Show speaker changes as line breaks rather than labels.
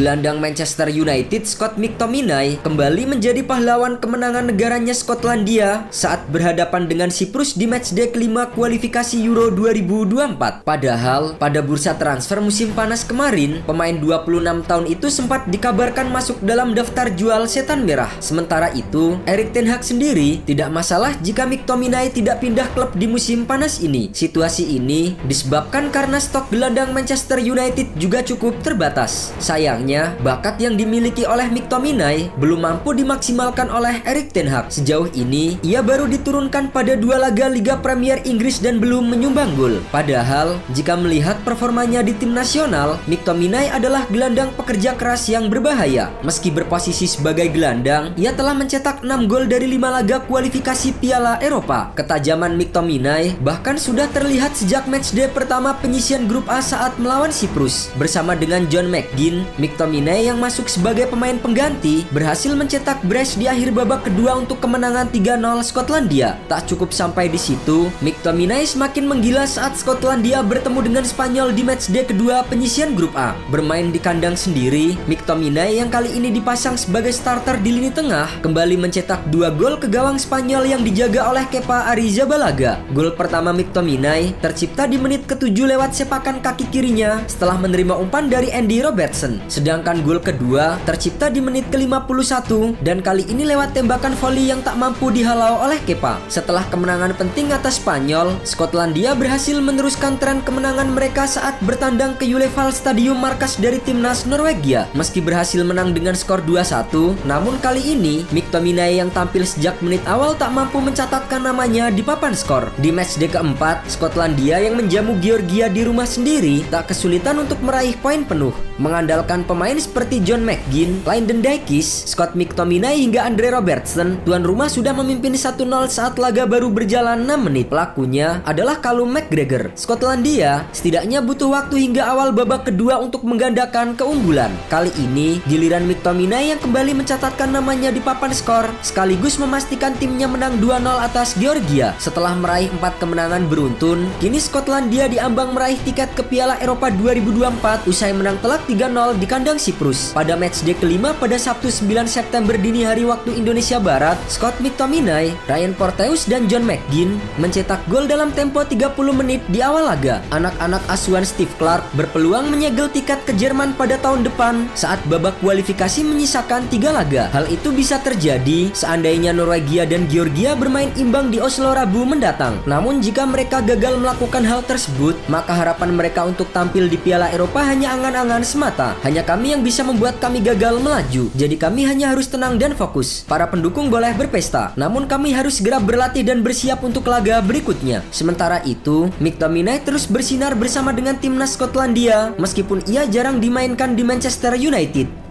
Gelandang Manchester United Scott McTominay kembali menjadi pahlawan kemenangan negaranya Skotlandia saat berhadapan dengan Siprus di matchday kelima kualifikasi Euro 2024. Padahal pada bursa transfer musim panas kemarin, pemain 26 tahun itu sempat dikabarkan masuk dalam daftar jual setan merah. Sementara itu, Erik ten Hag sendiri tidak masalah jika McTominay tidak pindah klub di musim panas ini. Situasi ini disebabkan karena stok gelandang Manchester United juga cukup terbatas. Sayangnya, bakat yang dimiliki oleh McTominay belum mampu dimaksimalkan oleh Erik ten Hag. Sejauh ini, ia baru diturunkan pada 2 laga Liga Premier Inggris dan belum menyumbang gol. Padahal, jika melihat performanya di tim nasional, McTominay adalah gelandang pekerja keras yang berbahaya. Meski berposisi sebagai gelandang, ia telah mencetak 6 gol dari 5 laga kualifikasi Piala Eropa. Ketajaman McTominay bahkan sudah terlihat sejak matchday pertama penyisian grup A saat melawan Siprus. Bersama dengan John McGinn, McTominay yang masuk sebagai pemain pengganti berhasil mencetak brace di akhir babak kedua untuk kemenangan 3-0 Skotlandia. Tak cukup sampai di situ, McTominay semakin menggila saat Skotlandia bertemu dengan Spanyol di matchday kedua penyisian grup A. Bermain di kandang sendiri, McTominay yang kali ini dipasang sebagai starter di lini tengah kembali mencetak 2 gol ke gawang Spanyol yang dijaga oleh Kepa Arrizabalaga. Gol pertama McTominay tercipta di menit ke-7 lewat sepakan kaki kirinya setelah menerima umpan dari Andy Robertson. Sedangkan gol kedua tercipta di menit ke-51 dan kali ini lewat tembakan voli yang tak mampu dihalau oleh Kepa. Setelah kemenangan penting atas Spanyol, Skotlandia berhasil meneruskan tren kemenangan mereka saat bertandang ke Uleval Stadium markas dari timnas Norwegia. Meski berhasil menang dengan skor 2-1, namun kali ini McTominay yang tampil sejak menit awal tak mampu mencatatkan namanya di papan skor. Di matchday keempat, Skotlandia yang menjamu Georgia di rumah sendiri tak kesulitan untuk meraih poin penuh. Mengandalkan pemain seperti John McGinn, Lyndon Dykes, Scott McTominay hingga Andre Robertson, tuan rumah sudah memimpin 1-0 saat laga baru berjalan 6 menit. Pelakunya adalah Callum McGregor. Skotlandia setidaknya butuh waktu hingga awal babak kedua untuk menggandakan keunggulan. Kali ini, giliran McTominay yang kembali mencatatkan namanya di papan skor, sekaligus memastikan timnya menang 2-0 atas Georgia. Setelah meraih 4 kemenangan beruntun, kini Skotlandia diambang meraih tiket ke Piala Eropa 2024 usai menang telak 3-0 di kandang Siprus. Pada matchday kelima pada Sabtu 9 September dini hari waktu Indonesia Barat, Scott McTominay, Ryan Porteous dan John McGinn mencetak gol dalam tempo 30 menit di awal laga. Anak-anak asuhan Steve Clarke berpeluang menyegel tiket ke Jerman pada tahun depan saat babak kualifikasi menyisakan 3 laga. Hal itu bisa terjadi seandainya Norwegia dan Georgia bermain imbang di Oslo Rabu mendatang. Namun jika mereka gagal melakukan hal tersebut, maka harapan mereka untuk tampil di Piala Eropa hanya angan-angan semata. Hanya kami yang bisa membuat kami gagal melaju. Jadi kami hanya harus tenang dan fokus. Para pendukung boleh berpesta, namun kami harus segera berlatih dan bersiap untuk laga berikutnya. Sementara itu, McTominay terus bersinar bersama dengan timnas Skotlandia meskipun ia jarang dimainkan di Manchester United.